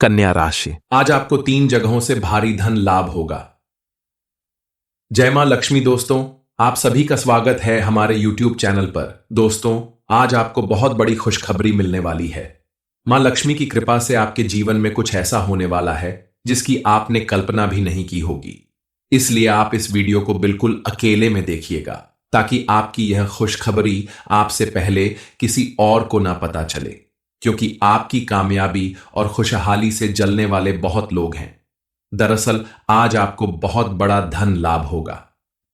कन्या राशि। आज आपको 3 जगहों से भारी धन लाभ होगा। जय मां लक्ष्मी। दोस्तों, आप सभी का स्वागत है हमारे YouTube चैनल पर। दोस्तों, आज आपको बहुत बड़ी खुशखबरी मिलने वाली है। मां लक्ष्मी की कृपा से आपके जीवन में कुछ ऐसा होने वाला है जिसकी आपने कल्पना भी नहीं की होगी। इसलिए आप इस वीडियो को बिल्कुल अकेले में देखिएगा ताकि आपकी यह खुशखबरी आपसे पहले किसी और को ना पता चले, क्योंकि आपकी कामयाबी और खुशहाली से जलने वाले बहुत लोग हैं। दरअसल आज आपको बहुत बड़ा धन लाभ होगा।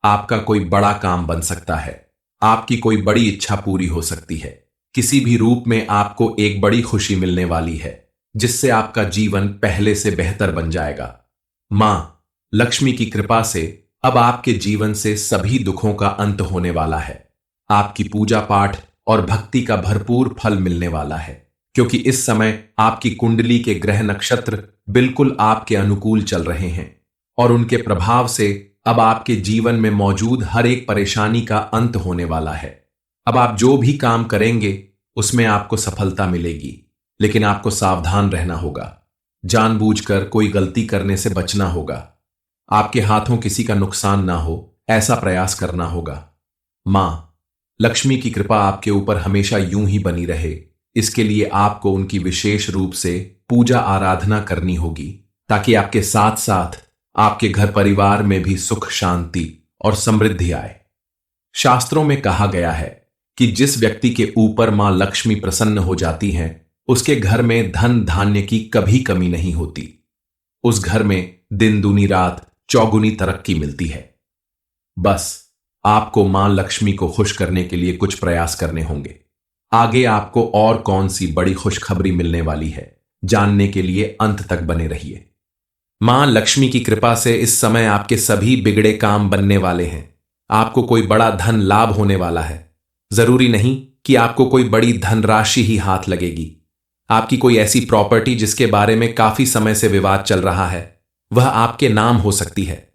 आपका कोई बड़ा काम बन सकता है। आपकी कोई बड़ी इच्छा पूरी हो सकती है। किसी भी रूप में आपको एक बड़ी खुशी मिलने वाली है जिससे आपका जीवन पहले से बेहतर बन जाएगा। मां लक्ष्मी की कृपा से अब आपके जीवन से सभी दुखों का अंत होने वाला है। आपकी पूजा पाठ और भक्ति का भरपूर फल मिलने वाला है, क्योंकि इस समय आपकी कुंडली के ग्रह नक्षत्र बिल्कुल आपके अनुकूल चल रहे हैं और उनके प्रभाव से अब आपके जीवन में मौजूद हर एक परेशानी का अंत होने वाला है। अब आप जो भी काम करेंगे उसमें आपको सफलता मिलेगी, लेकिन आपको सावधान रहना होगा। जानबूझकर कोई गलती करने से बचना होगा। आपके हाथों किसी का नुकसान ना हो, ऐसा प्रयास करना होगा। मां लक्ष्मी की कृपा आपके ऊपर हमेशा यूं ही बनी रहे, इसके लिए आपको उनकी विशेष रूप से पूजा आराधना करनी होगी, ताकि आपके साथ साथ आपके घर परिवार में भी सुख शांति और समृद्धि आए। शास्त्रों में कहा गया है कि जिस व्यक्ति के ऊपर मां लक्ष्मी प्रसन्न हो जाती हैं, उसके घर में धन धान्य की कभी कमी नहीं होती। उस घर में दिन दूनी रात चौगुनी तरक्की मिलती है। बस आपको मां लक्ष्मी को खुश करने के लिए कुछ प्रयास करने होंगे। आगे आपको और कौन सी बड़ी खुशखबरी मिलने वाली है, जानने के लिए अंत तक बने रहिए। मां लक्ष्मी की कृपा से इस समय आपके सभी बिगड़े काम बनने वाले हैं। आपको कोई बड़ा धन लाभ होने वाला है। जरूरी नहीं कि आपको कोई बड़ी धनराशि ही हाथ लगेगी। आपकी कोई ऐसी प्रॉपर्टी जिसके बारे में काफी समय से विवाद चल रहा है, वह आपके नाम हो सकती है।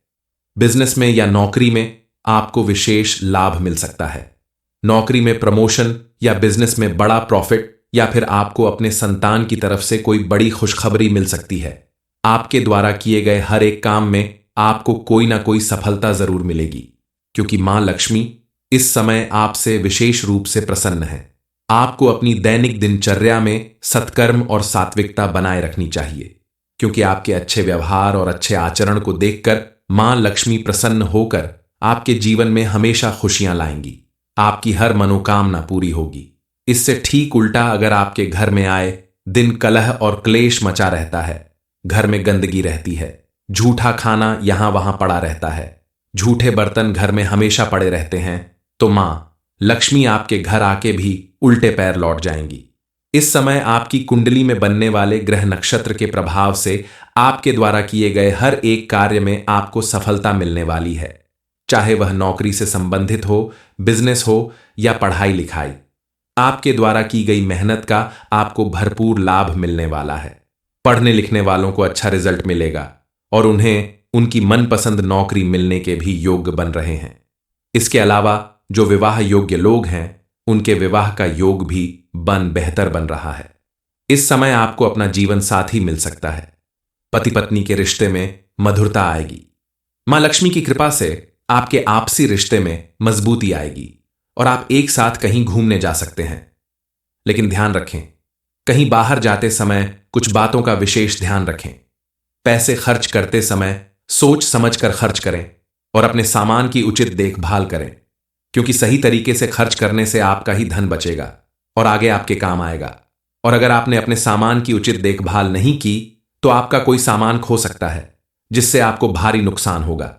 बिजनेस में या नौकरी में आपको विशेष लाभ मिल सकता है। नौकरी में प्रमोशन या बिजनेस में बड़ा प्रॉफिट, या फिर आपको अपने संतान की तरफ से कोई बड़ी खुशखबरी मिल सकती है। आपके द्वारा किए गए हर एक काम में आपको कोई ना कोई सफलता जरूर मिलेगी, क्योंकि मां लक्ष्मी इस समय आपसे विशेष रूप से प्रसन्न है। आपको अपनी दैनिक दिनचर्या में सत्कर्म और सात्विकता बनाए रखनी चाहिए, क्योंकि आपके अच्छे व्यवहार और अच्छे आचरण को देखकर मां लक्ष्मी प्रसन्न होकर आपके जीवन में हमेशा खुशियां लाएंगी। आपकी हर मनोकामना पूरी होगी। इससे ठीक उल्टा अगर आपके घर में आए दिन कलह और क्लेश मचा रहता है, घर में गंदगी रहती है, झूठा खाना यहां वहां पड़ा रहता है, झूठे बर्तन घर में हमेशा पड़े रहते हैं, तो मां लक्ष्मी आपके घर आके भी उल्टे पैर लौट जाएंगी। इस समय आपकी कुंडली में बनने वाले ग्रह नक्षत्र के प्रभाव से आपके द्वारा किए गए हर एक कार्य में आपको सफलता मिलने वाली है, चाहे वह नौकरी से संबंधित हो, बिजनेस हो या पढ़ाई लिखाई। आपके द्वारा की गई मेहनत का आपको भरपूर लाभ मिलने वाला है। पढ़ने लिखने वालों को अच्छा रिजल्ट मिलेगा और उन्हें उनकी मनपसंद नौकरी मिलने के भी योग्य बन रहे हैं। इसके अलावा जो विवाह योग्य लोग हैं, उनके विवाह का योग भी बेहतर बन रहा है। इस समय आपको अपना जीवन साथी मिल सकता है। पति पत्नी के रिश्ते में मधुरता आएगी। मां लक्ष्मी की कृपा से आपके आपसी रिश्ते में मजबूती आएगी और आप एक साथ कहीं घूमने जा सकते हैं। लेकिन ध्यान रखें, कहीं बाहर जाते समय कुछ बातों का विशेष ध्यान रखें। पैसे खर्च करते समय सोच समझकर खर्च करें और अपने सामान की उचित देखभाल करें, क्योंकि सही तरीके से खर्च करने से आपका ही धन बचेगा और आगे आपके काम आएगा। और अगर आपने अपने सामान की उचित देखभाल नहीं की तो आपका कोई सामान खो सकता है, जिससे आपको भारी नुकसान होगा।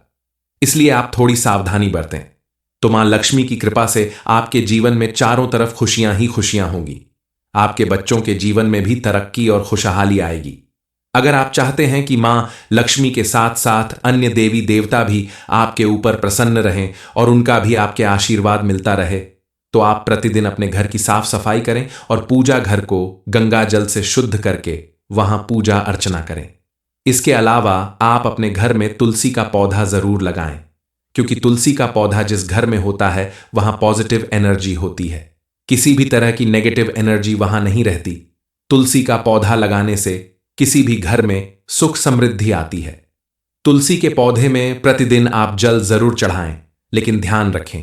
इसलिए आप थोड़ी सावधानी बरतें, तो मां लक्ष्मी की कृपा से आपके जीवन में चारों तरफ खुशियां ही खुशियां होंगी। आपके बच्चों के जीवन में भी तरक्की और खुशहाली आएगी। अगर आप चाहते हैं कि मां लक्ष्मी के साथ साथ अन्य देवी देवता भी आपके ऊपर प्रसन्न रहें और उनका भी आपके आशीर्वाद मिलता रहे, तो आप प्रतिदिन अपने घर की साफ सफाई करें और पूजा घर को गंगा जल से शुद्ध करके वहां पूजा अर्चना करें। इसके अलावा आप अपने घर में तुलसी का पौधा जरूर लगाएं, क्योंकि तुलसी का पौधा जिस घर में होता है वहां पॉजिटिव एनर्जी होती है। किसी भी तरह की नेगेटिव एनर्जी वहां नहीं रहती। तुलसी का पौधा लगाने से किसी भी घर में सुख समृद्धि आती है। तुलसी के पौधे में प्रतिदिन आप जल जरूर चढ़ाएं, लेकिन ध्यान रखें,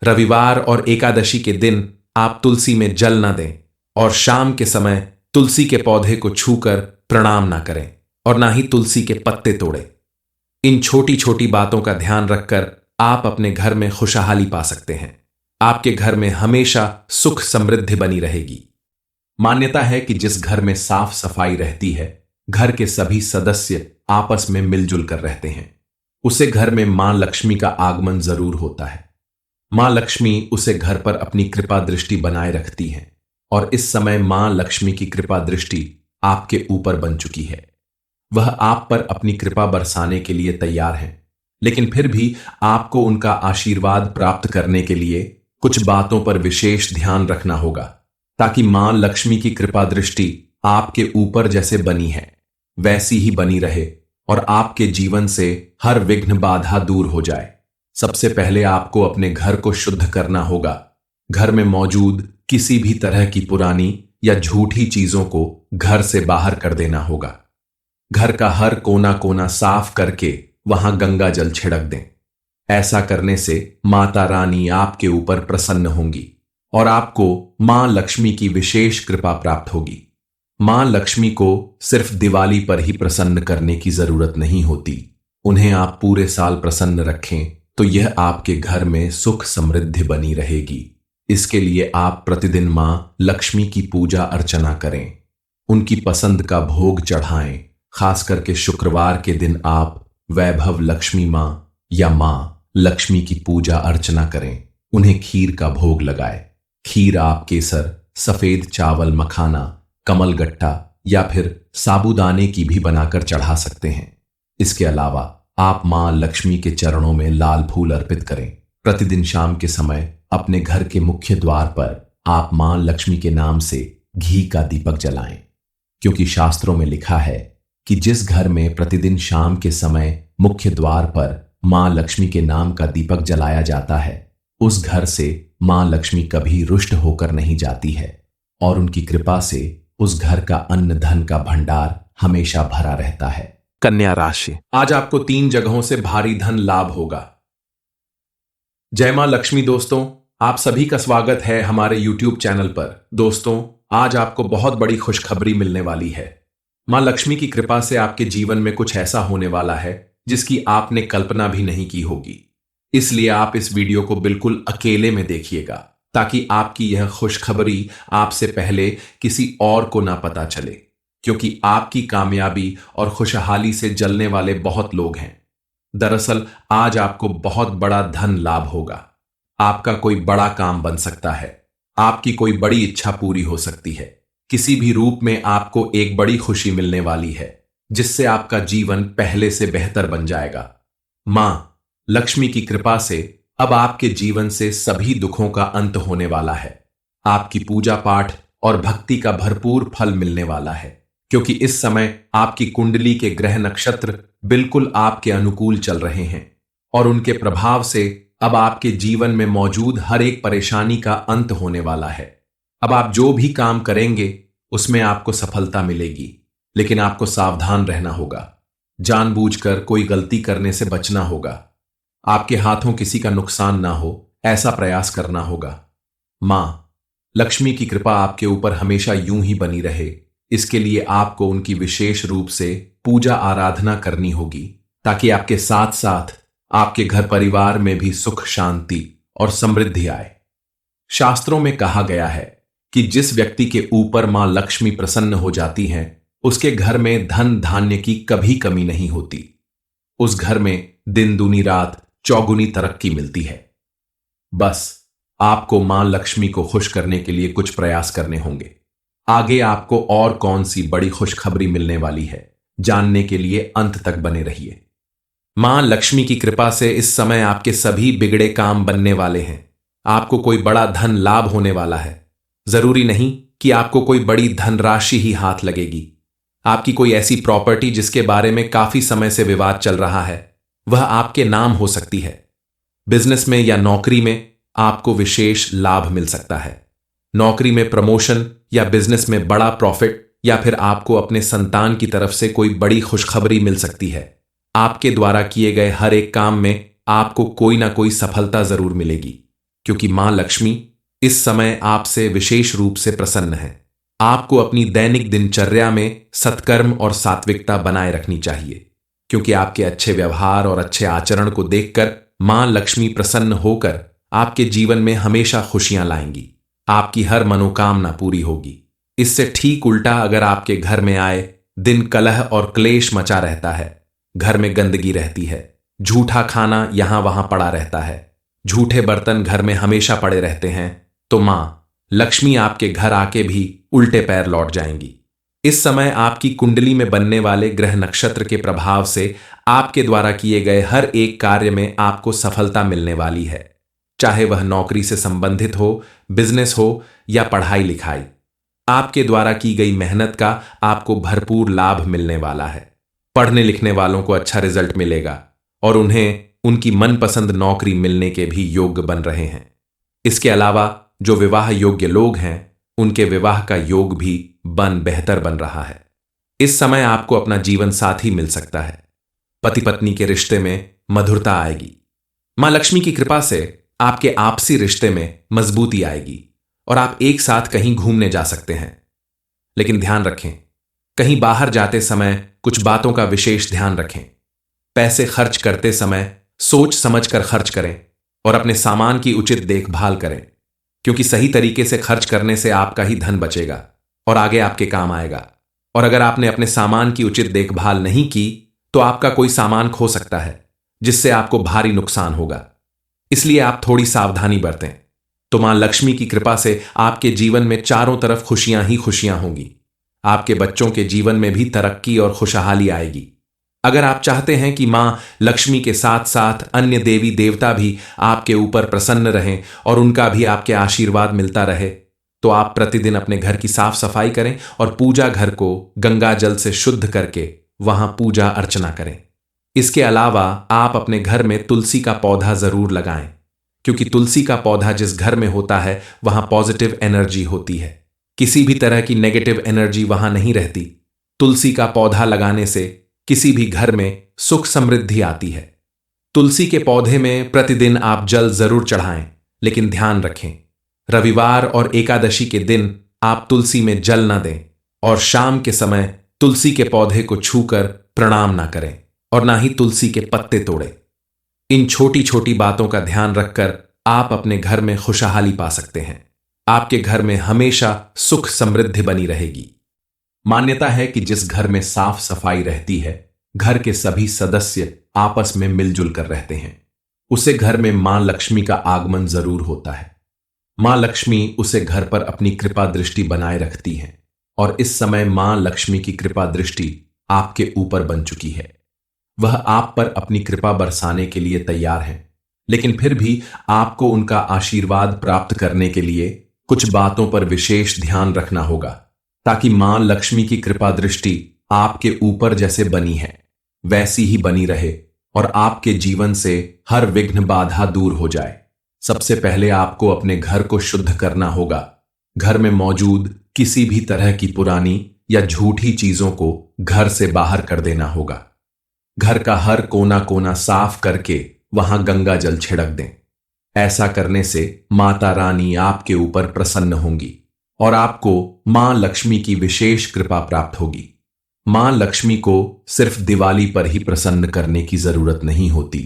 रविवार और एकादशी के दिन आप तुलसी में जल न दें और शाम के समय तुलसी के पौधे को छूकर प्रणाम ना करें और ना ही तुलसी के पत्ते तोड़ें। इन छोटी छोटी बातों का ध्यान रखकर आप अपने घर में खुशहाली पा सकते हैं। आपके घर में हमेशा सुख समृद्धि बनी रहेगी। मान्यता है कि जिस घर में साफ सफाई रहती है, घर के सभी सदस्य आपस में मिलजुल कर रहते हैं, उसे घर में मां लक्ष्मी का आगमन जरूर होता है। मां लक्ष्मी उसे घर पर अपनी कृपा दृष्टि बनाए रखती हैं और इस समय मां लक्ष्मी की कृपा दृष्टि आपके ऊपर बन चुकी है। वह आप पर अपनी कृपा बरसाने के लिए तैयार हैं, लेकिन फिर भी आपको उनका आशीर्वाद प्राप्त करने के लिए कुछ बातों पर विशेष ध्यान रखना होगा, ताकि मां लक्ष्मी की कृपा दृष्टि आपके ऊपर जैसे बनी है वैसी ही बनी रहे और आपके जीवन से हर विघ्न बाधा दूर हो जाए। सबसे पहले आपको अपने घर को शुद्ध करना होगा। घर में मौजूद किसी भी तरह की पुरानी या झूठी चीजों को घर से बाहर कर देना होगा। घर का हर कोना कोना साफ करके वहां गंगा जल छिड़क दें। ऐसा करने से माता रानी आपके ऊपर प्रसन्न होंगी और आपको मां लक्ष्मी की विशेष कृपा प्राप्त होगी। मां लक्ष्मी को सिर्फ दिवाली पर ही प्रसन्न करने की जरूरत नहीं होती। उन्हें आप पूरे साल प्रसन्न रखें तो यह आपके घर में सुख समृद्धि बनी रहेगी। इसके लिए आप प्रतिदिन मां लक्ष्मी की पूजा अर्चना करें, उनकी पसंद का भोग चढ़ाएं। खास करके शुक्रवार के दिन आप वैभव लक्ष्मी मां या मां लक्ष्मी की पूजा अर्चना करें। उन्हें खीर का भोग लगाएं। खीर आप केसर, सफेद चावल, मखाना, कमलगट्टा या फिर साबूदाने की भी बनाकर चढ़ा सकते हैं। इसके अलावा आप मां लक्ष्मी के चरणों में लाल फूल अर्पित करें। प्रतिदिन शाम के समय अपने घर के मुख्य द्वार पर आप मां लक्ष्मी के नाम से घी का दीपक जलाएं, क्योंकि शास्त्रों में लिखा है कि जिस घर में प्रतिदिन शाम के समय मुख्य द्वार पर मां लक्ष्मी के नाम का दीपक जलाया जाता है, उस घर से मां लक्ष्मी कभी रुष्ट होकर नहीं जाती है और उनकी कृपा से उस घर का अन्न धन का भंडार हमेशा भरा रहता है। कन्या राशि, आज आपको 3 जगहों से भारी धन लाभ होगा। जय मां लक्ष्मी। दोस्तों, आप सभी का स्वागत है हमारे YouTube चैनल पर। दोस्तों, आज आपको बहुत बड़ी खुशखबरी मिलने वाली है। मां लक्ष्मी की कृपा से आपके जीवन में कुछ ऐसा होने वाला है जिसकी आपने कल्पना भी नहीं की होगी। इसलिए आप इस वीडियो को बिल्कुल अकेले में देखिएगा, ताकि आपकी यह खुशखबरी आपसे पहले किसी और को ना पता चले, क्योंकि आपकी कामयाबी और खुशहाली से जलने वाले बहुत लोग हैं। दरअसल आज आपको बहुत बड़ा धन लाभ होगा। आपका कोई बड़ा काम बन सकता है। आपकी कोई बड़ी इच्छा पूरी हो सकती है। किसी भी रूप में आपको एक बड़ी खुशी मिलने वाली है, जिससे आपका जीवन पहले से बेहतर बन जाएगा। मां लक्ष्मी की कृपा से अब आपके जीवन से सभी दुखों का अंत होने वाला है। आपकी पूजा पाठ और भक्ति का भरपूर फल मिलने वाला है, क्योंकि इस समय आपकी कुंडली के ग्रह नक्षत्र बिल्कुल आपके अनुकूल चल रहे हैं और उनके प्रभाव से अब आपके जीवन में मौजूद हर एक परेशानी का अंत होने वाला है। अब आप जो भी काम करेंगे उसमें आपको सफलता मिलेगी, लेकिन आपको सावधान रहना होगा। जानबूझकर कोई गलती करने से बचना होगा। आपके हाथों किसी का नुकसान ना हो, ऐसा प्रयास करना होगा। मां लक्ष्मी की कृपा आपके ऊपर हमेशा यूं ही बनी रहे, इसके लिए आपको उनकी विशेष रूप से पूजा आराधना करनी होगी, ताकि आपके साथ साथ आपके घर परिवार में भी सुख, शांति और समृद्धि आए। शास्त्रों में कहा गया है कि जिस व्यक्ति के ऊपर मां लक्ष्मी प्रसन्न हो जाती हैं, उसके घर में धन धान्य की कभी कमी नहीं होती। उस घर में दिन दूनी रात चौगुनी तरक्की मिलती है। बस आपको मां लक्ष्मी को खुश करने के लिए कुछ प्रयास करने होंगे। आगे आपको और कौन सी बड़ी खुशखबरी मिलने वाली है, जानने के लिए अंत तक बने रहिए। मां लक्ष्मी की कृपा से इस समय आपके सभी बिगड़े काम बनने वाले हैं। आपको कोई बड़ा धन लाभ होने वाला है। जरूरी नहीं कि आपको कोई बड़ी धनराशि ही हाथ लगेगी। आपकी कोई ऐसी प्रॉपर्टी जिसके बारे में काफी समय से विवाद चल रहा है, वह आपके नाम हो सकती है। बिजनेस में या नौकरी में आपको विशेष लाभ मिल सकता है। नौकरी में प्रमोशन या बिजनेस में बड़ा प्रॉफिट या फिर आपको अपने संतान की तरफ से कोई बड़ी खुशखबरी मिल सकती है। आपके द्वारा किए गए हर एक काम में आपको कोई ना कोई सफलता जरूर मिलेगी, क्योंकि मां लक्ष्मी इस समय आपसे विशेष रूप से प्रसन्न है। आपको अपनी दैनिक दिनचर्या में सत्कर्म और सात्विकता बनाए रखनी चाहिए, क्योंकि आपके अच्छे व्यवहार और अच्छे आचरण को देखकर मां लक्ष्मी प्रसन्न होकर आपके जीवन में हमेशा खुशियां लाएंगी। आपकी हर मनोकामना पूरी होगी। इससे ठीक उल्टा अगर आपके घर में आए दिन कलह और क्लेश मचा रहता है, घर में गंदगी रहती है, झूठा खाना यहां वहां पड़ा रहता है, झूठे बर्तन घर में हमेशा पड़े रहते हैं, तो मां लक्ष्मी आपके घर आके भी उल्टे पैर लौट जाएंगी। इस समय आपकी कुंडली में बनने वाले ग्रह नक्षत्र के प्रभाव से आपके द्वारा किए गए हर एक कार्य में आपको सफलता मिलने वाली है, चाहे वह नौकरी से संबंधित हो, बिजनेस हो या पढ़ाई लिखाई। आपके द्वारा की गई मेहनत का आपको भरपूर लाभ मिलने वाला है। पढ़ने लिखने वालों को अच्छा रिजल्ट मिलेगा और उन्हें उनकी मनपसंद नौकरी मिलने के भी योग्य बन रहे हैं। इसके अलावा जो विवाह योग्य लोग हैं, उनके विवाह का योग भी बेहतर बन रहा है। इस समय आपको अपना जीवन साथी मिल सकता है। पति पत्नी के रिश्ते में मधुरता आएगी। मां लक्ष्मी की कृपा से आपके आपसी रिश्ते में मजबूती आएगी और आप एक साथ कहीं घूमने जा सकते हैं। लेकिन ध्यान रखें, कहीं बाहर जाते समय कुछ बातों का विशेष ध्यान रखें। पैसे खर्च करते समय सोच समझकर खर्च करें और अपने सामान की उचित देखभाल करें, क्योंकि सही तरीके से खर्च करने से आपका ही धन बचेगा और आगे आपके काम आएगा। और अगर आपने अपने सामान की उचित देखभाल नहीं की तो आपका कोई सामान खो सकता है, जिससे आपको भारी नुकसान होगा। इसलिए आप थोड़ी सावधानी बरतें, तो मां लक्ष्मी की कृपा से आपके जीवन में चारों तरफ खुशियां ही खुशियां होंगी। आपके बच्चों के जीवन में भी तरक्की और खुशहाली आएगी। अगर आप चाहते हैं कि मां लक्ष्मी के साथ साथ अन्य देवी देवता भी आपके ऊपर प्रसन्न रहें और उनका भी आपके आशीर्वाद मिलता रहे, तो आप प्रतिदिन अपने घर की साफ सफाई करें और पूजा घर को गंगा जल से शुद्ध करके वहां पूजा अर्चना करें। इसके अलावा आप अपने घर में तुलसी का पौधा जरूर लगाएं, क्योंकि तुलसी का पौधा जिस घर में होता है वहां पॉजिटिव एनर्जी होती है। किसी भी तरह की नेगेटिव एनर्जी वहां नहीं रहती। तुलसी का पौधा लगाने से किसी भी घर में सुख समृद्धि आती है। तुलसी के पौधे में प्रतिदिन आप जल जरूर चढ़ाएं, लेकिन ध्यान रखें, रविवार और एकादशी के दिन आप तुलसी में जल न दें और शाम के समय तुलसी के पौधे को छूकर प्रणाम ना करें और ना ही तुलसी के पत्ते तोड़ें। इन छोटी छोटी बातों का ध्यान रखकर आप अपने घर में खुशहाली पा सकते हैं। आपके घर में हमेशा सुख समृद्धि बनी रहेगी। मान्यता है कि जिस घर में साफ सफाई रहती है, घर के सभी सदस्य आपस में मिलजुल कर रहते हैं, उसे घर में मां लक्ष्मी का आगमन जरूर होता है। मां लक्ष्मी उसे घर पर अपनी कृपा दृष्टि बनाए रखती हैं और इस समय मां लक्ष्मी की कृपा दृष्टि आपके ऊपर बन चुकी है। वह आप पर अपनी कृपा बरसाने के लिए तैयार हैं, लेकिन फिर भी आपको उनका आशीर्वाद प्राप्त करने के लिए कुछ बातों पर विशेष ध्यान रखना होगा, ताकि मां लक्ष्मी की कृपा दृष्टि आपके ऊपर जैसे बनी है वैसी ही बनी रहे और आपके जीवन से हर विघ्न बाधा दूर हो जाए। सबसे पहले आपको अपने घर को शुद्ध करना होगा। घर में मौजूद किसी भी तरह की पुरानी या झूठी चीजों को घर से बाहर कर देना होगा। घर का हर कोना कोना साफ करके वहां गंगा जल छिड़क दें। ऐसा करने से माता रानी आपके ऊपर प्रसन्न होंगी और आपको मां लक्ष्मी की विशेष कृपा प्राप्त होगी। मां लक्ष्मी को सिर्फ दिवाली पर ही प्रसन्न करने की जरूरत नहीं होती।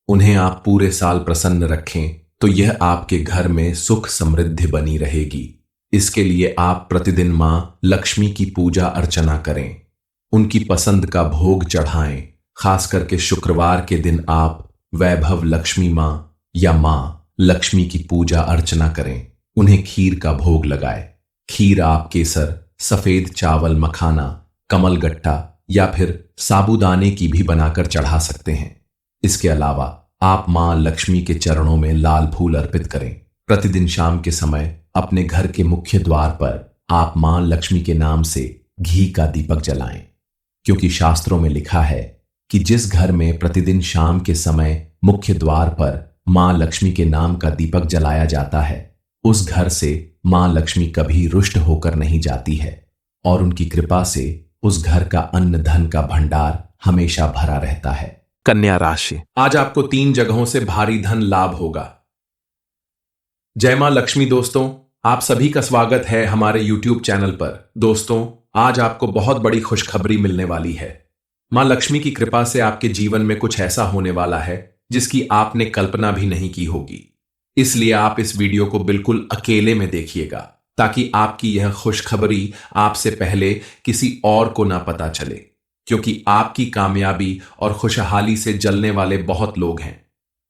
उन्हें आप पूरे साल प्रसन्न रखें तो यह आपके घर में सुख समृद्धि बनी रहेगी। इसके लिए आप प्रतिदिन मां लक्ष्मी की पूजा अर्चना करें, उनकी पसंद का भोग चढ़ाएं। खास करके शुक्रवार के दिन आप वैभव लक्ष्मी मां या मां लक्ष्मी की पूजा अर्चना करें। उन्हें खीर का भोग लगाएं। खीर आप केसर, सफेद चावल, मखाना, कमलगट्टा या फिर साबूदाने की भी बनाकर चढ़ा सकते हैं। इसके अलावा आप मां लक्ष्मी के चरणों में लाल फूल अर्पित करें। प्रतिदिन शाम के समय अपने घर के मुख्य द्वार पर आप मां लक्ष्मी के नाम से घी का दीपक जलाएं, क्योंकि शास्त्रों में लिखा है कि जिस घर में प्रतिदिन शाम के समय मुख्य द्वार पर मां लक्ष्मी के नाम का दीपक जलाया जाता है, उस घर से मां लक्ष्मी कभी रुष्ट होकर नहीं जाती है। और उनकी कृपा से उस घर का अन्न धन का भंडार हमेशा भरा रहता है। कन्या राशि। आज आपको 3 जगहों से भारी धन लाभ होगा। जय मां लक्ष्मी। दोस्तों, आप सभी का स्वागत है हमारे YouTube चैनल पर। दोस्तों, आज आपको बहुत बड़ी खुशखबरी मिलने वाली है। मां लक्ष्मी की कृपा से आपके जीवन में कुछ ऐसा होने वाला है जिसकी आपने कल्पना भी नहीं की होगी। इसलिए आप इस वीडियो को बिल्कुल अकेले में देखिएगा ताकि आपकी यह खुशखबरी आपसे पहले किसी और को ना पता चले, क्योंकि आपकी कामयाबी और खुशहाली से जलने वाले बहुत लोग हैं।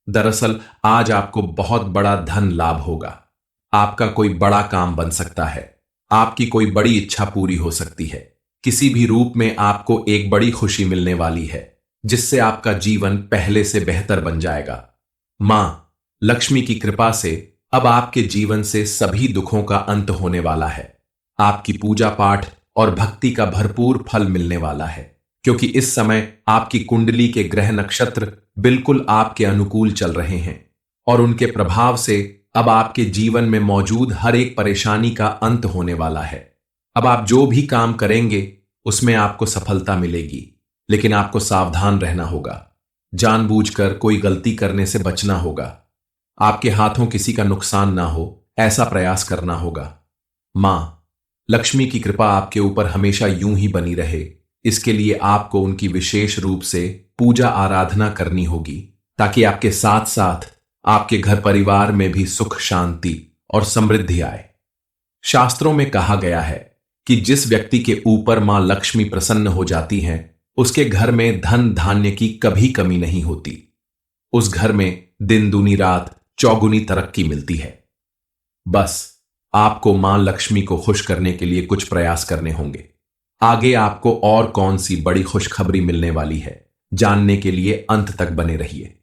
दरअसल आज आपको बहुत बड़ा धन लाभ होगा। आपका कोई बड़ा काम बन सकता है, आपकी कोई बड़ी इच्छा पूरी हो सकती है। किसी भी रूप में आपको एक बड़ी खुशी मिलने वाली है जिससे आपका जीवन पहले से बेहतर बन जाएगा। मां लक्ष्मी की कृपा से अब आपके जीवन से सभी दुखों का अंत होने वाला है। आपकी पूजा पाठ और भक्ति का भरपूर फल मिलने वाला है, क्योंकि इस समय आपकी कुंडली के ग्रह नक्षत्र बिल्कुल आपके अनुकूल चल रहे हैं और उनके प्रभाव से अब आपके जीवन में मौजूद हर एक परेशानी का अंत होने वाला है। अब आप जो भी काम करेंगे उसमें आपको सफलता मिलेगी, लेकिन आपको सावधान रहना होगा। जानबूझकर कोई गलती करने से बचना होगा। आपके हाथों किसी का नुकसान ना हो, ऐसा प्रयास करना होगा। मां लक्ष्मी की कृपा आपके ऊपर हमेशा यूं ही बनी रहे, इसके लिए आपको उनकी विशेष रूप से पूजा आराधना करनी होगी, ताकि आपके साथ साथ आपके घर परिवार में भी सुख शांति और समृद्धि आए। शास्त्रों में कहा गया है कि जिस व्यक्ति के ऊपर मां लक्ष्मी प्रसन्न हो जाती हैं, उसके घर में धन धान्य की कभी कमी नहीं होती। उस घर में दिन दूनी रात चौगुनी तरक्की मिलती है। बस आपको मां लक्ष्मी को खुश करने के लिए कुछ प्रयास करने होंगे। आगे आपको और कौन सी बड़ी खुशखबरी मिलने वाली है, जानने के लिए अंत तक बने रहिए।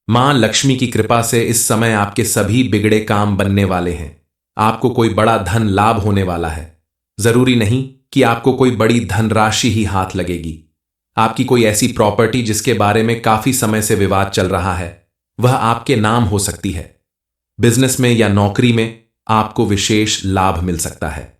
मां लक्ष्मी की कृपा से इस समय आपके सभी बिगड़े काम बनने वाले हैं। आपको कोई बड़ा धन लाभ होने वाला है। जरूरी नहीं कि आपको कोई बड़ी धनराशि ही हाथ लगेगी। आपकी कोई ऐसी प्रॉपर्टी जिसके बारे में काफी समय से विवाद चल रहा है, वह आपके नाम हो सकती है। बिजनेस में या नौकरी में आपको विशेष लाभ मिल सकता है।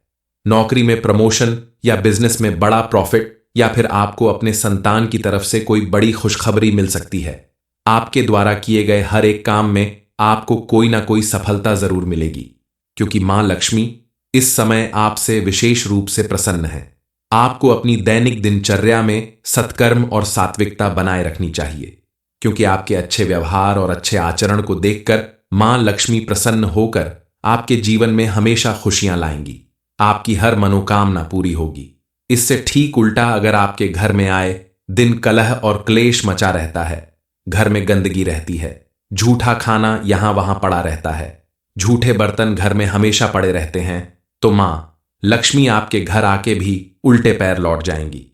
नौकरी में प्रमोशन या बिजनेस में बड़ा प्रॉफिट, या फिर आपको अपने संतान की तरफ से कोई बड़ी खुशखबरी मिल सकती है। आपके द्वारा किए गए हर एक काम में आपको कोई ना कोई सफलता जरूर मिलेगी, क्योंकि मां लक्ष्मी इस समय आपसे विशेष रूप से प्रसन्न है। आपको अपनी दैनिक दिनचर्या में सत्कर्म और सात्विकता बनाए रखनी चाहिए, क्योंकि आपके अच्छे व्यवहार और अच्छे आचरण को देखकर मां लक्ष्मी प्रसन्न होकर आपके जीवन में हमेशा खुशियां लाएंगी। आपकी हर मनोकामना पूरी होगी। इससे ठीक उल्टा अगर आपके घर में आए दिन कलह और क्लेश मचा रहता है, घर में गंदगी रहती है, झूठा खाना यहां वहां पड़ा रहता है, झूठे बर्तन घर में हमेशा पड़े रहते हैं, तो मां लक्ष्मी आपके घर आके भी उल्टे पैर लौट जाएंगी।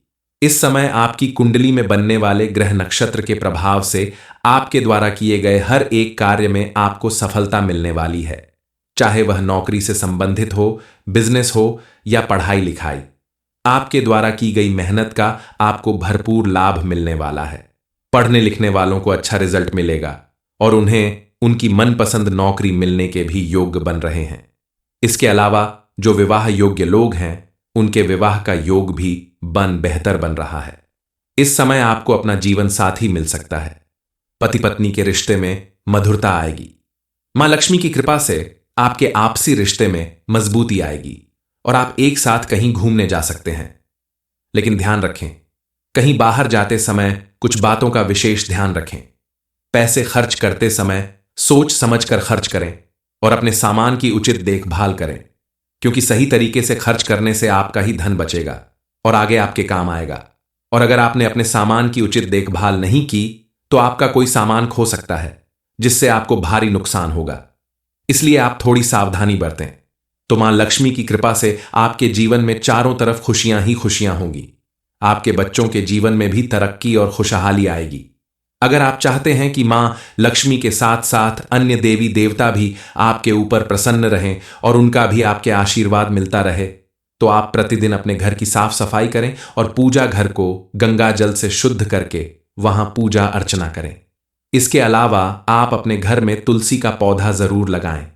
इस समय आपकी कुंडली में बनने वाले ग्रह नक्षत्र के प्रभाव से आपके द्वारा किए गए हर एक कार्य में आपको सफलता मिलने वाली है, चाहे वह नौकरी से संबंधित हो, बिजनेस हो या पढ़ाई लिखाई। आपके द्वारा की गई मेहनत का आपको भरपूर लाभ मिलने वाला है। पढ़ने लिखने वालों को अच्छा रिजल्ट मिलेगा और उन्हें उनकी मनपसंद नौकरी मिलने के भी योग्य बन रहे हैं। इसके अलावा जो विवाह योग्य लोग हैं, उनके विवाह का योग भी बेहतर बन रहा है। इस समय आपको अपना जीवन साथी मिल सकता है। पति पत्नी के रिश्ते में मधुरता आएगी। मां लक्ष्मी की कृपा से आपके आपसी रिश्ते में मजबूती आएगी और आप एक साथ कहीं घूमने जा सकते हैं। लेकिन ध्यान रखें, कहीं बाहर जाते समय कुछ बातों का विशेष ध्यान रखें। पैसे खर्च करते समय सोच समझकर खर्च करें और अपने सामान की उचित देखभाल करें, क्योंकि सही तरीके से खर्च करने से आपका ही धन बचेगा और आगे आपके काम आएगा। और अगर आपने अपने सामान की उचित देखभाल नहीं की तो आपका कोई सामान खो सकता है, जिससे आपको भारी नुकसान होगा। इसलिए आप थोड़ी सावधानी बरतें, तो मां लक्ष्मी की कृपा से आपके जीवन में चारों तरफ खुशियां ही खुशियां होंगी। आपके बच्चों के जीवन में भी तरक्की और खुशहाली आएगी। अगर आप चाहते हैं कि मां लक्ष्मी के साथ साथ अन्य देवी देवता भी आपके ऊपर प्रसन्न रहें और उनका भी आपके आशीर्वाद मिलता रहे, तो आप प्रतिदिन अपने घर की साफ सफाई करें और पूजा घर को गंगा जल से शुद्ध करके वहां पूजा अर्चना करें। इसके अलावा आप अपने घर में तुलसी का पौधा जरूर लगाएं,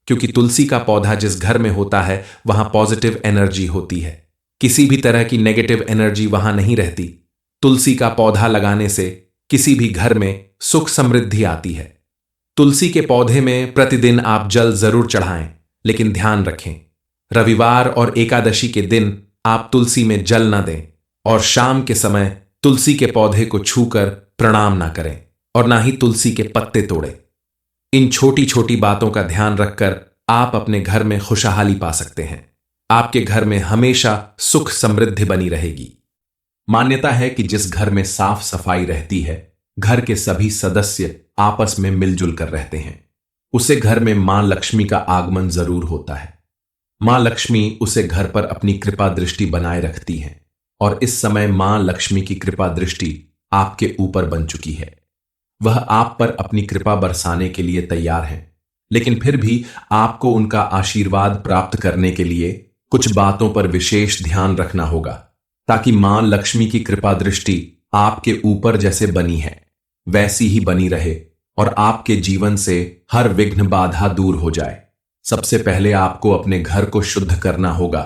क्योंकि तुलसी का पौधा जिस घर में होता है वहां पॉजिटिव एनर्जी होती है। किसी भी तरह की नेगेटिव एनर्जी वहां नहीं रहती। तुलसी का पौधा लगाने से किसी भी घर में सुख समृद्धि आती है। तुलसी के पौधे में प्रतिदिन आप जल जरूर चढ़ाएं, लेकिन ध्यान रखें, रविवार और एकादशी के दिन आप तुलसी में जल न दें और शाम के समय तुलसी के पौधे को छूकर प्रणाम ना करें और ना ही तुलसी के पत्ते तोड़ें। इन छोटी छोटी बातों का ध्यान रखकर आप अपने घर में खुशहाली पा सकते हैं। आपके घर में हमेशा सुख समृद्धि बनी रहेगी। मान्यता है कि जिस घर में साफ सफाई रहती है, घर के सभी सदस्य आपस में मिलजुल कर रहते हैं, उसे घर में मां लक्ष्मी का आगमन जरूर होता है। मां लक्ष्मी उसे घर पर अपनी कृपा दृष्टि बनाए रखती हैं और इस समय मां लक्ष्मी की कृपा दृष्टि आपके ऊपर बन चुकी है। वह आप पर अपनी कृपा बरसाने के लिए तैयार हैं, लेकिन फिर भी आपको उनका आशीर्वाद प्राप्त करने के लिए कुछ बातों पर विशेष ध्यान रखना होगा, ताकि मां लक्ष्मी की कृपा दृष्टि आपके ऊपर जैसे बनी है वैसी ही बनी रहे और आपके जीवन से हर विघ्न बाधा दूर हो जाए। सबसे पहले आपको अपने घर को शुद्ध करना होगा।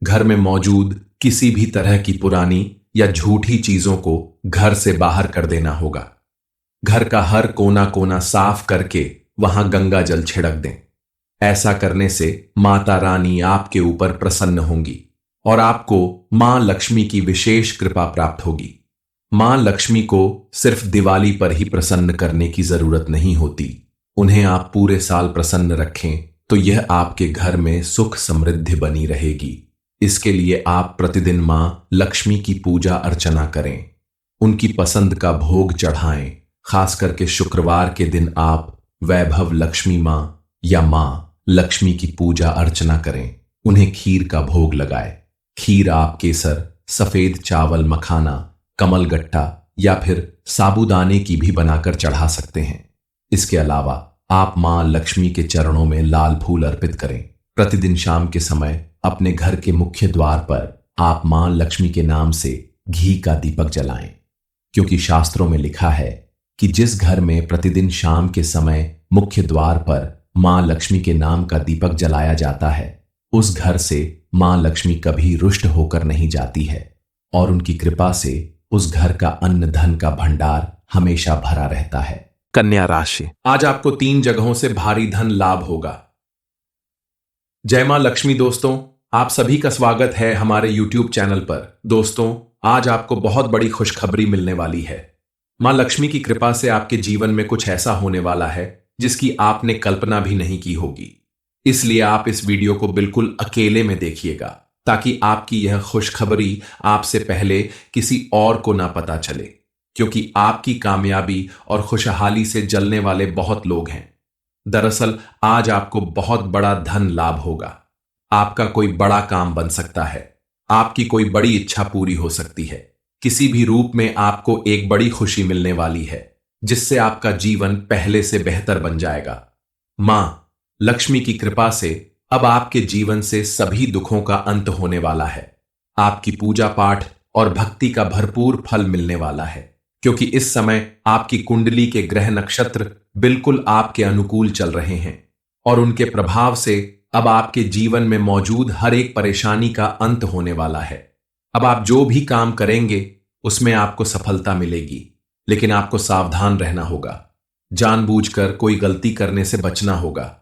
घर में मौजूद किसी भी तरह की पुरानी या झूठी चीजों को घर से बाहर कर देना होगा। घर का हर कोना कोना साफ करके वहां गंगा जल छिड़क दें। ऐसा करने से माता रानी आपके ऊपर प्रसन्न होंगी और आपको मां लक्ष्मी की विशेष कृपा प्राप्त होगी। मां लक्ष्मी को सिर्फ दिवाली पर ही प्रसन्न करने की जरूरत नहीं होती। उन्हें आप पूरे साल प्रसन्न रखें तो यह आपके घर में सुख समृद्धि बनी रहेगी। इसके लिए आप प्रतिदिन मां लक्ष्मी की पूजा अर्चना करें, उनकी पसंद का भोग चढ़ाएं। खास करके शुक्रवार के दिन आप वैभव लक्ष्मी मां या मां लक्ष्मी की पूजा अर्चना करें। उन्हें खीर का भोग लगाएं। खीर आप केसर, सफेद चावल, मखाना, कमलगट्टा या फिर साबूदाने की भी बनाकर चढ़ा सकते हैं। इसके अलावा आप मां लक्ष्मी के चरणों में लाल फूल अर्पित करें। प्रतिदिन शाम के समय अपने घर के मुख्य द्वार पर आप मां लक्ष्मी के नाम से घी का दीपक जलाएं, क्योंकि शास्त्रों में लिखा है कि जिस घर में प्रतिदिन शाम के समय मुख्य द्वार पर मां लक्ष्मी के नाम का दीपक जलाया जाता है, उस घर से मां लक्ष्मी कभी रुष्ट होकर नहीं जाती है और उनकी कृपा से उस घर का अन्न धन का भंडार हमेशा भरा रहता है। कन्या राशि, आज आपको 3 जगहों से भारी धन लाभ होगा। जय मां लक्ष्मी। दोस्तों, आप सभी का स्वागत है हमारे YouTube चैनल पर। दोस्तों, आज आपको बहुत बड़ी खुशखबरी मिलने वाली है। मां लक्ष्मी की कृपा से आपके जीवन में कुछ ऐसा होने वाला है जिसकी आपने कल्पना भी नहीं की होगी। इसलिए आप इस वीडियो को बिल्कुल अकेले में देखिएगा, ताकि आपकी यह खुशखबरी आपसे पहले किसी और को ना पता चले, क्योंकि आपकी कामयाबी और खुशहाली से जलने वाले बहुत लोग हैं। दरअसल आज आपको बहुत बड़ा धन लाभ होगा। आपका कोई बड़ा काम बन सकता है। आपकी कोई बड़ी इच्छा पूरी हो सकती है। किसी भी रूप में आपको एक बड़ी खुशी मिलने वाली है, जिससे आपका जीवन पहले से बेहतर बन जाएगा। मां लक्ष्मी की कृपा से अब आपके जीवन से सभी दुखों का अंत होने वाला है। आपकी पूजा पाठ और भक्ति का भरपूर फल मिलने वाला है, क्योंकि इस समय आपकी कुंडली के ग्रह नक्षत्र बिल्कुल आपके अनुकूल चल रहे हैं और उनके प्रभाव से अब आपके जीवन में मौजूद हर एक परेशानी का अंत होने वाला है। अब आप जो भी काम करेंगे उसमें आपको सफलता मिलेगी, लेकिन आपको सावधान रहना होगा। जानबूझकर कोई गलती करने से बचना होगा।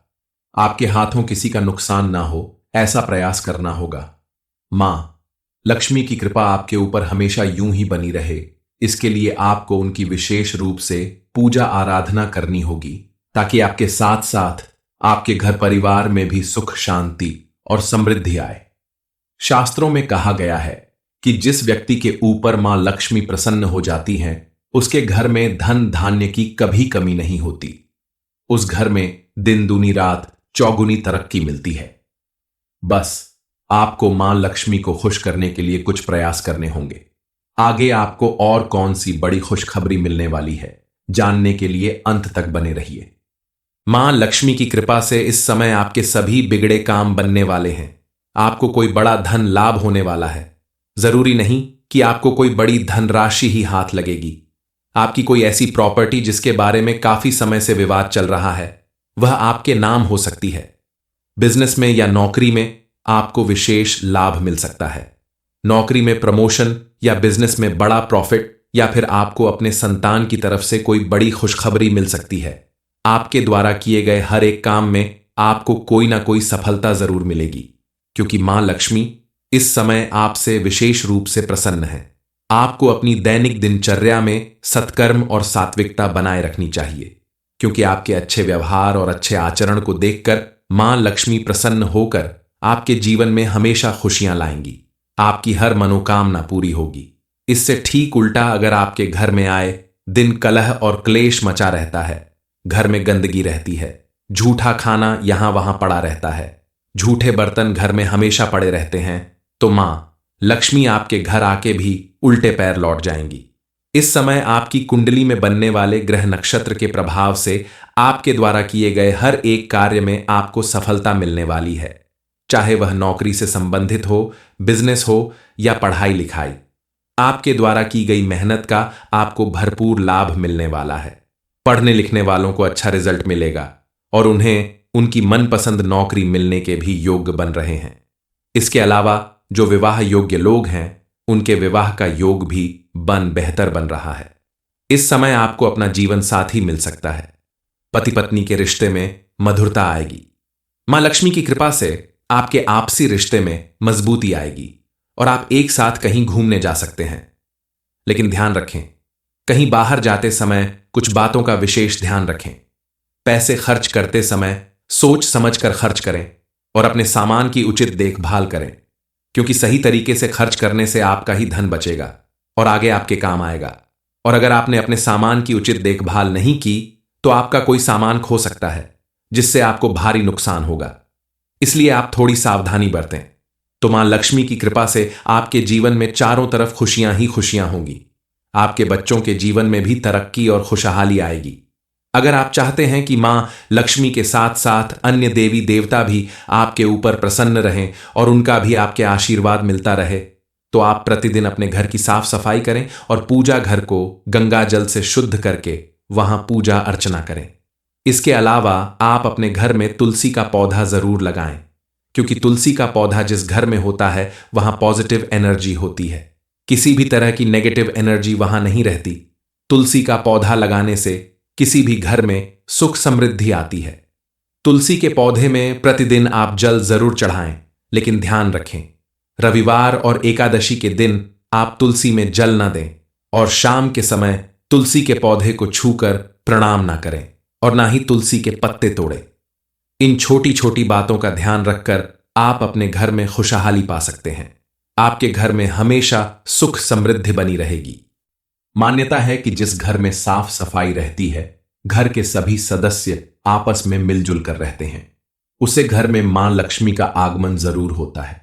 आपके हाथों किसी का नुकसान ना हो, ऐसा प्रयास करना होगा। मां लक्ष्मी की कृपा आपके ऊपर हमेशा यूं ही बनी रहे, इसके लिए आपको उनकी विशेष रूप से पूजा आराधना करनी होगी, ताकि आपके साथ साथ आपके घर परिवार में भी सुख, शांति और समृद्धि आए। शास्त्रों में कहा गया है कि जिस व्यक्ति के ऊपर मां लक्ष्मी प्रसन्न हो जाती हैं, उसके घर में धन धान्य की कभी कमी नहीं होती। उस घर में दिन दूनी रात चौगुनी तरक्की मिलती है। बस आपको मां लक्ष्मी को खुश करने के लिए कुछ प्रयास करने होंगे। आगे आपको और कौन सी बड़ी खुशखबरी मिलने वाली है, जानने के लिए अंत तक बने रहिए। मां लक्ष्मी की कृपा से इस समय आपके सभी बिगड़े काम बनने वाले हैं। आपको कोई बड़ा धन लाभ होने वाला है। जरूरी नहीं कि आपको कोई बड़ी धनराशि ही हाथ लगेगी। आपकी कोई ऐसी प्रॉपर्टी जिसके बारे में काफी समय से विवाद चल रहा है, वह आपके नाम हो सकती है। बिजनेस में या नौकरी में आपको विशेष लाभ मिल सकता है। नौकरी में प्रमोशन या बिजनेस में बड़ा प्रॉफिट, या फिर आपको अपने संतान की तरफ से कोई बड़ी खुशखबरी मिल सकती है। आपके द्वारा किए गए हर एक काम में आपको कोई ना कोई सफलता जरूर मिलेगी, क्योंकि मां लक्ष्मी इस समय आपसे विशेष रूप से प्रसन्न है। आपको अपनी दैनिक दिनचर्या में सत्कर्म और सात्विकता बनाए रखनी चाहिए, क्योंकि आपके अच्छे व्यवहार और अच्छे आचरण को देखकर मां लक्ष्मी प्रसन्न होकर आपके जीवन में हमेशा खुशियां लाएंगी। आपकी हर मनोकामना पूरी होगी। इससे ठीक उल्टा अगर आपके घर में आए दिन कलह और क्लेश मचा रहता है, घर में गंदगी रहती है, झूठा खाना यहां वहां पड़ा रहता है, झूठे बर्तन घर में हमेशा पड़े रहते हैं, तो मां लक्ष्मी आपके घर आके भी उल्टे पैर लौट जाएंगी। इस समय आपकी कुंडली में बनने वाले ग्रह नक्षत्र के प्रभाव से आपके द्वारा किए गए हर एक कार्य में आपको सफलता मिलने वाली है, चाहे वह नौकरी से संबंधित हो, बिजनेस हो या पढ़ाई लिखाई। आपके द्वारा की गई मेहनत का आपको भरपूर लाभ मिलने वाला है। पढ़ने लिखने वालों को अच्छा रिजल्ट मिलेगा और उन्हें उनकी मनपसंद नौकरी मिलने के भी योग्य बन रहे हैं। इसके अलावा जो विवाह योग्य लोग हैं, उनके विवाह का योग भी बेहतर बन रहा है। इस समय आपको अपना जीवन साथी मिल सकता है। पति पत्नी के रिश्ते में मधुरता आएगी। मां लक्ष्मी की कृपा से आपके आपसी रिश्ते में मजबूती आएगी और आप एक साथ कहीं घूमने जा सकते हैं। लेकिन ध्यान रखें, कहीं बाहर जाते समय कुछ बातों का विशेष ध्यान रखें। पैसे खर्च करते समय सोच समझकर खर्च करें और अपने सामान की उचित देखभाल करें, क्योंकि सही तरीके से खर्च करने से आपका ही धन बचेगा और आगे आपके काम आएगा। और अगर आपने अपने सामान की उचित देखभाल नहीं की तो आपका कोई सामान खो सकता है, जिससे आपको भारी नुकसान होगा। इसलिए आप थोड़ी सावधानी बरतें, तो मां लक्ष्मी की कृपा से आपके जीवन में चारों तरफ खुशियां ही खुशियां होंगी। आपके बच्चों के जीवन में भी तरक्की और खुशहाली आएगी। अगर आप चाहते हैं कि मां लक्ष्मी के साथ साथ अन्य देवी देवता भी आपके ऊपर प्रसन्न रहें और उनका भी आपके आशीर्वाद मिलता रहे, तो आप प्रतिदिन अपने घर की साफ सफाई करें और पूजा घर को गंगा जल से शुद्ध करके वहां पूजा अर्चना करें। इसके अलावा आप अपने घर में तुलसी का पौधा जरूर लगाएं, क्योंकि तुलसी का पौधा जिस घर में होता है वहां पॉजिटिव एनर्जी होती है। किसी भी तरह की नेगेटिव एनर्जी वहां नहीं रहती। तुलसी का पौधा लगाने से किसी भी घर में सुख समृद्धि आती है। तुलसी के पौधे में प्रतिदिन आप जल जरूर चढ़ाएं, लेकिन ध्यान रखें, रविवार और एकादशी के दिन आप तुलसी में जल न दें और शाम के समय तुलसी के पौधे को छूकर प्रणाम ना करें और ना ही तुलसी के पत्ते तोड़ें। इन छोटी छोटी बातों का ध्यान रखकर आप अपने घर में खुशहाली पा सकते हैं। आपके घर में हमेशा सुख समृद्धि बनी रहेगी। मान्यता है कि जिस घर में साफ सफाई रहती है, घर के सभी सदस्य आपस में मिलजुल कर रहते हैं, उसे घर में मां लक्ष्मी का आगमन जरूर होता है।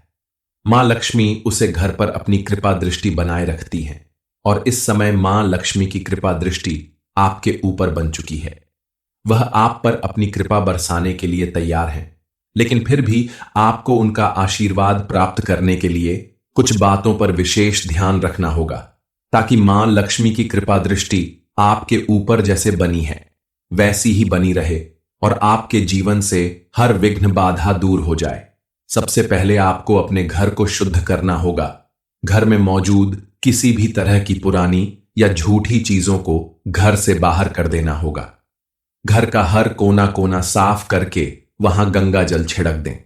मां लक्ष्मी उसे घर पर अपनी कृपा दृष्टि बनाए रखती हैं और इस समय मां लक्ष्मी की कृपा दृष्टि आपके ऊपर बन चुकी है। वह आप पर अपनी कृपा बरसाने के लिए तैयार हैं, लेकिन फिर भी आपको उनका आशीर्वाद प्राप्त करने के लिए कुछ बातों पर विशेष ध्यान रखना होगा, ताकि मां लक्ष्मी की कृपा दृष्टि आपके ऊपर जैसे बनी है वैसी ही बनी रहे और आपके जीवन से हर विघ्न बाधा दूर हो जाए। सबसे पहले आपको अपने घर को शुद्ध करना होगा। घर में मौजूद किसी भी तरह की पुरानी या झूठी चीजों को घर से बाहर कर देना होगा। घर का हर कोना कोना साफ करके वहां गंगा जल छिड़क दें।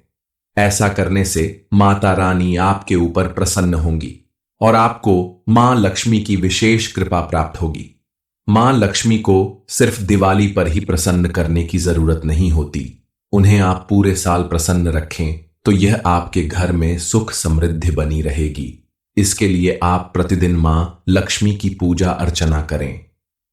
ऐसा करने से माता रानी आपके ऊपर प्रसन्न होंगी और आपको मां लक्ष्मी की विशेष कृपा प्राप्त होगी। मां लक्ष्मी को सिर्फ दिवाली पर ही प्रसन्न करने की जरूरत नहीं होती। उन्हें आप पूरे साल प्रसन्न रखें तो यह आपके घर में सुख समृद्धि बनी रहेगी। इसके लिए आप प्रतिदिन मां लक्ष्मी की पूजा अर्चना करें,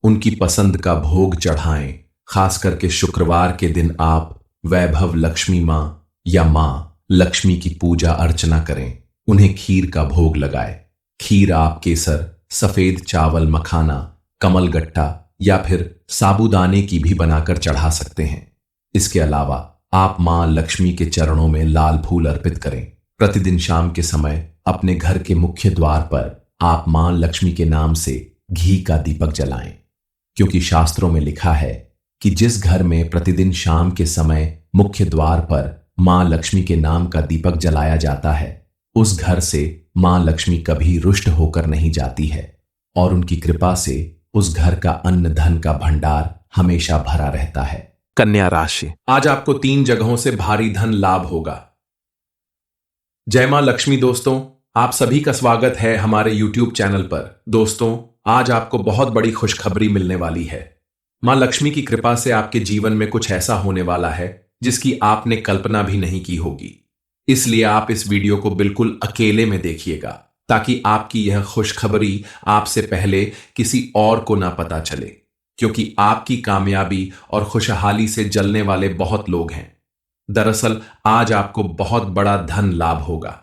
उनकी पसंद का भोग चढ़ाएं। खास करके शुक्रवार के दिन आप वैभव लक्ष्मी मां या मां लक्ष्मी की पूजा अर्चना करें। उन्हें खीर का भोग लगाएं। खीर आप केसर, सफेद चावल, मखाना, कमलगट्टा या फिर साबूदाने की भी बनाकर चढ़ा सकते हैं। इसके अलावा आप मां लक्ष्मी के चरणों में लाल फूल अर्पित करें। प्रतिदिन शाम के समय अपने घर के मुख्य द्वार पर आप मां लक्ष्मी के नाम से घी का दीपक जलाएं, क्योंकि शास्त्रों में लिखा है कि जिस घर में प्रतिदिन शाम के समय मुख्य द्वार पर मां लक्ष्मी के नाम का दीपक जलाया जाता है, उस घर से मां लक्ष्मी कभी रुष्ट होकर नहीं जाती है और उनकी कृपा से उस घर का अन्न धन का भंडार हमेशा भरा रहता है। कन्या राशि, आज आपको 3 जगहों से भारी धन लाभ होगा। जय मां लक्ष्मी। दोस्तों, आप सभी का स्वागत है हमारे YouTube चैनल पर। दोस्तों, आज आपको बहुत बड़ी खुशखबरी मिलने वाली है। मां लक्ष्मी की कृपा से आपके जीवन में कुछ ऐसा होने वाला है जिसकी आपने कल्पना भी नहीं की होगी। इसलिए आप इस वीडियो को बिल्कुल अकेले में देखिएगा ताकि आपकी यह खुशखबरी आपसे पहले किसी और को ना पता चले, क्योंकि आपकी कामयाबी और खुशहाली से जलने वाले बहुत लोग हैं। दरअसल आज आपको बहुत बड़ा धन लाभ होगा।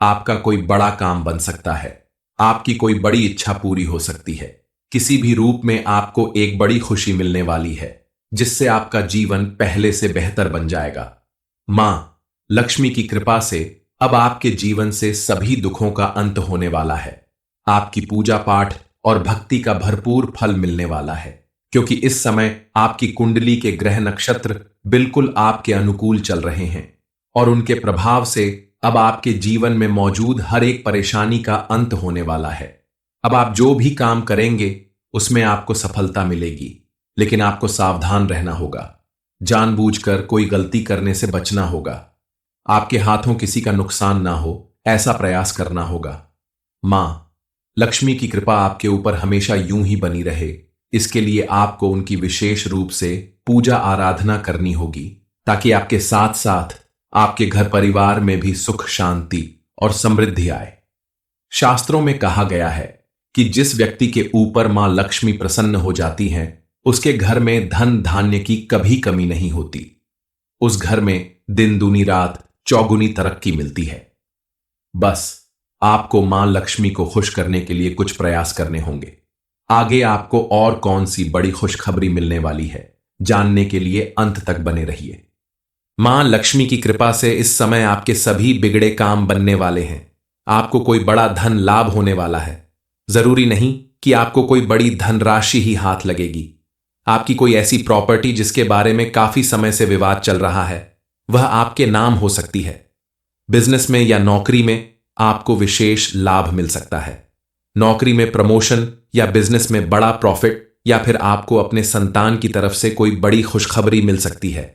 आपका कोई बड़ा काम बन सकता है, आपकी कोई बड़ी इच्छा पूरी हो सकती है। किसी भी रूप में आपको एक बड़ी खुशी मिलने वाली है जिससे आपका जीवन पहले से बेहतर बन जाएगा। मां लक्ष्मी की कृपा से अब आपके जीवन से सभी दुखों का अंत होने वाला है। आपकी पूजा पाठ और भक्ति का भरपूर फल मिलने वाला है, क्योंकि इस समय आपकी कुंडली के ग्रह नक्षत्र बिल्कुल आपके अनुकूल चल रहे हैं और उनके प्रभाव से अब आपके जीवन में मौजूद हर एक परेशानी का अंत होने वाला है। अब आप जो भी काम करेंगे उसमें आपको सफलता मिलेगी, लेकिन आपको सावधान रहना होगा। जानबूझकर कोई गलती करने से बचना होगा। आपके हाथों किसी का नुकसान ना हो, ऐसा प्रयास करना होगा। मां लक्ष्मी की कृपा आपके ऊपर हमेशा यूं ही बनी रहे, इसके लिए आपको उनकी विशेष रूप से पूजा आराधना करनी होगी, ताकि आपके साथ साथ आपके घर परिवार में भी सुख शांति और समृद्धि आए। शास्त्रों में कहा गया है कि जिस व्यक्ति के ऊपर मां लक्ष्मी प्रसन्न हो जाती हैं, उसके घर में धन धान्य की कभी कमी नहीं होती। उस घर में दिन दूनी रात चौगुनी तरक्की मिलती है। बस आपको मां लक्ष्मी को खुश करने के लिए कुछ प्रयास करने होंगे। आगे आपको और कौन सी बड़ी खुशखबरी मिलने वाली है, जानने के लिए अंत तक बने रहिए। मां लक्ष्मी की कृपा से इस समय आपके सभी बिगड़े काम बनने वाले हैं। आपको कोई बड़ा धन लाभ होने वाला है। जरूरी नहीं कि आपको कोई बड़ी धनराशि ही हाथ लगेगी। आपकी कोई ऐसी प्रॉपर्टी जिसके बारे में काफी समय से विवाद चल रहा है, वह आपके नाम हो सकती है। बिजनेस में या नौकरी में आपको विशेष लाभ मिल सकता है। नौकरी में प्रमोशन या बिजनेस में बड़ा प्रॉफिट, या फिर आपको अपने संतान की तरफ से कोई बड़ी खुशखबरी मिल सकती है।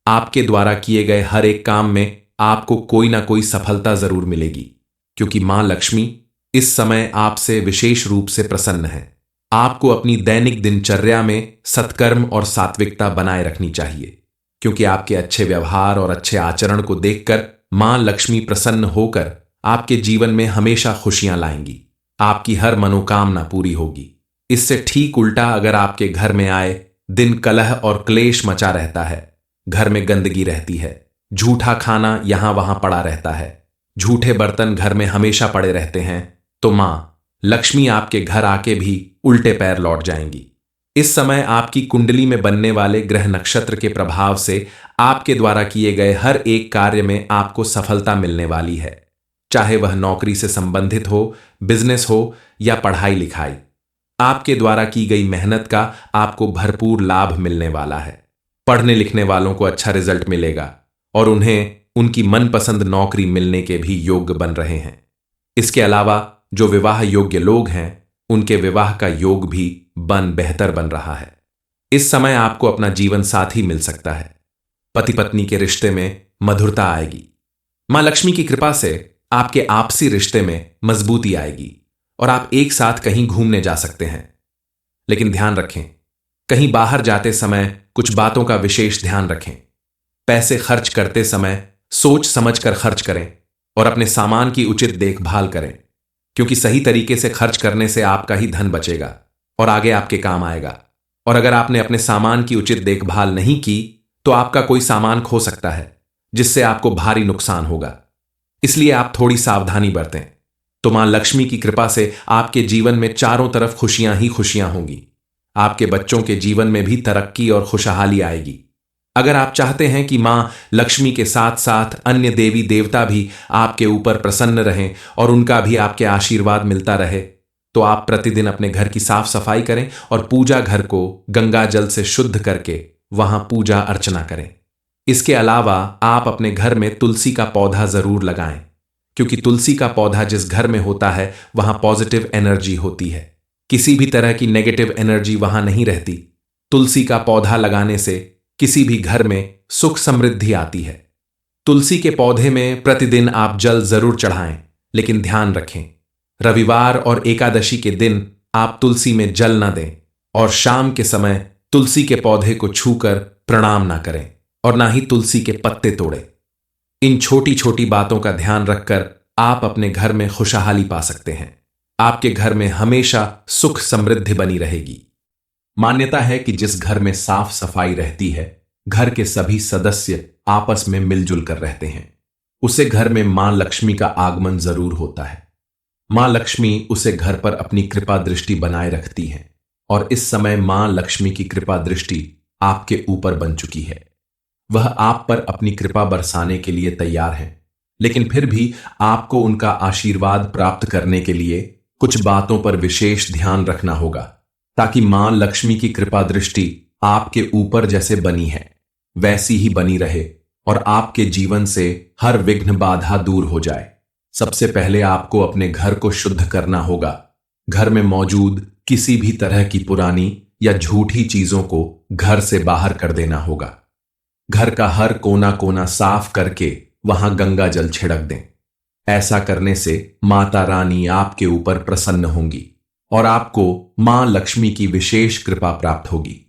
आपके द्वारा किए गए हर एक काम में आपको कोई ना कोई सफलता जरूर मिलेगी, क्योंकि मां लक्ष्मी इस समय आपसे विशेष रूप से प्रसन्न है। आपको अपनी दैनिक दिनचर्या में सत्कर्म और सात्विकता बनाए रखनी चाहिए, क्योंकि आपके अच्छे व्यवहार और अच्छे आचरण को देखकर मां लक्ष्मी प्रसन्न होकर आपके जीवन में हमेशा खुशियां लाएंगी। आपकी हर मनोकामना पूरी होगी। इससे ठीक उल्टा अगर आपके घर में आए दिन कलह और क्लेश मचा रहता है, घर में गंदगी रहती है, झूठा खाना यहां वहां पड़ा रहता है, झूठे बर्तन घर में हमेशा पड़े रहते हैं, तो मां लक्ष्मी आपके घर आके भी उल्टे पैर लौट जाएंगी। इस समय आपकी कुंडली में बनने वाले ग्रह नक्षत्र के प्रभाव से आपके द्वारा किए गए हर एक कार्य में आपको सफलता मिलने वाली है, चाहे वह नौकरी से संबंधित हो, बिजनेस हो या पढ़ाई लिखाई। आपके द्वारा की गई मेहनत का आपको भरपूर लाभ मिलने वाला है। पढ़ने लिखने वालों को अच्छा रिजल्ट मिलेगा और उन्हें उनकी मनपसंद नौकरी मिलने के भी योग्य बन रहे हैं। इसके अलावा जो विवाह योग्य लोग हैं, उनके विवाह का योग भी बेहतर बन रहा है। इस समय आपको अपना जीवन साथी मिल सकता है। पति पत्नी के रिश्ते में मधुरता आएगी। मां लक्ष्मी की कृपा से आपके आपसी रिश्ते में मजबूती आएगी और आप एक साथ कहीं घूमने जा सकते हैं। लेकिन ध्यान रखें, कहीं बाहर जाते समय कुछ बातों का विशेष ध्यान रखें। पैसे खर्च करते समय सोच समझकर खर्च करें और अपने सामान की उचित देखभाल करें, क्योंकि सही तरीके से खर्च करने से आपका ही धन बचेगा और आगे आपके काम आएगा। और अगर आपने अपने सामान की उचित देखभाल नहीं की तो आपका कोई सामान खो सकता है, जिससे आपको भारी नुकसान होगा। इसलिए आप थोड़ी सावधानी बरतें, तो मां लक्ष्मी की कृपा से आपके जीवन में चारों तरफ खुशियां ही खुशियां होंगी। आपके बच्चों के जीवन में भी तरक्की और खुशहाली आएगी। अगर आप चाहते हैं कि मां लक्ष्मी के साथ साथ अन्य देवी देवता भी आपके ऊपर प्रसन्न रहें और उनका भी आपके आशीर्वाद मिलता रहे, तो आप प्रतिदिन अपने घर की साफ सफाई करें और पूजा घर को गंगा जल से शुद्ध करके वहां पूजा अर्चना करें। इसके अलावा आप अपने घर में तुलसी का पौधा जरूर लगाएं, क्योंकि तुलसी का पौधा जिस घर में होता है वहां पॉजिटिव एनर्जी होती है। किसी भी तरह की नेगेटिव एनर्जी वहां नहीं रहती। तुलसी का पौधा लगाने से किसी भी घर में सुख समृद्धि आती है। तुलसी के पौधे में प्रतिदिन आप जल जरूर चढ़ाएं, लेकिन ध्यान रखें, रविवार और एकादशी के दिन आप तुलसी में जल न दें और शाम के समय तुलसी के पौधे को छूकर प्रणाम ना करें और ना ही तुलसी के पत्ते तोड़ें। इन छोटी छोटी बातों का ध्यान रखकर आप अपने घर में खुशहाली पा सकते हैं। आपके घर में हमेशा सुख समृद्धि बनी रहेगी। मान्यता है कि जिस घर में साफ सफाई रहती है, घर के सभी सदस्य आपस में मिलजुल कर रहते हैं, उसे घर में मां लक्ष्मी का आगमन जरूर होता है। मां लक्ष्मी उसे घर पर अपनी कृपा दृष्टि बनाए रखती हैं और इस समय मां लक्ष्मी की कृपा दृष्टि आपके ऊपर बन चुकी है। वह आप पर अपनी कृपा बरसाने के लिए तैयार हैं, लेकिन फिर भी आपको उनका आशीर्वाद प्राप्त करने के लिए कुछ बातों पर विशेष ध्यान रखना होगा, ताकि मां लक्ष्मी की कृपा दृष्टि आपके ऊपर जैसे बनी है वैसी ही बनी रहे और आपके जीवन से हर विघ्न बाधा दूर हो जाए। सबसे पहले आपको अपने घर को शुद्ध करना होगा। घर में मौजूद किसी भी तरह की पुरानी या झूठी चीजों को घर से बाहर कर देना होगा। घर का हर कोना कोना साफ करके वहां गंगा जल छिड़क दें। ऐसा करने से माता रानी आपके ऊपर प्रसन्न होंगी और आपको मां लक्ष्मी की विशेष कृपा प्राप्त होगी।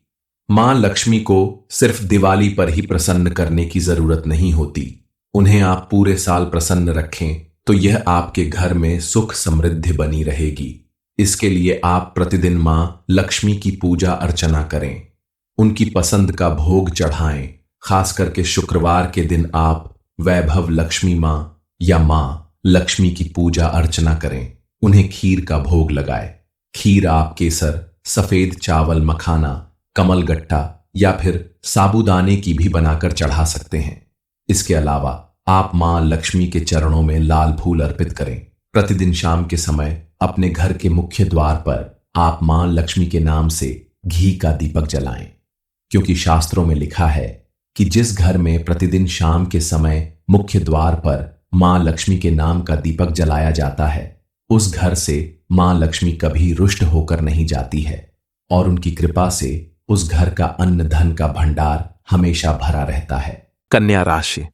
मां लक्ष्मी को सिर्फ दिवाली पर ही प्रसन्न करने की जरूरत नहीं होती। उन्हें आप पूरे साल प्रसन्न रखें तो यह आपके घर में सुख समृद्धि बनी रहेगी। इसके लिए आप प्रतिदिन मां लक्ष्मी की पूजा अर्चना करें, उनकी पसंद का भोग चढ़ाएं। खास करके शुक्रवार के दिन आप वैभव लक्ष्मी मां या मां लक्ष्मी की पूजा अर्चना करें। उन्हें खीर का भोग लगाएं। खीर आप केसर, सफेद चावल, मखाना, कमलगट्टा या फिर साबूदाने की भी बनाकर चढ़ा सकते हैं। इसके अलावा आप मां लक्ष्मी के चरणों में लाल फूल अर्पित करें। प्रतिदिन शाम के समय अपने घर के मुख्य द्वार पर आप मां लक्ष्मी के नाम से घी का दीपक जलाएं, क्योंकि शास्त्रों में लिखा है कि जिस घर में प्रतिदिन शाम के समय मुख्य द्वार पर मां लक्ष्मी के नाम का दीपक जलाया जाता है, उस घर से मां लक्ष्मी कभी रुष्ट होकर नहीं जाती है और उनकी कृपा से उस घर का अन्न धन का भंडार हमेशा भरा रहता है। कन्या राशि।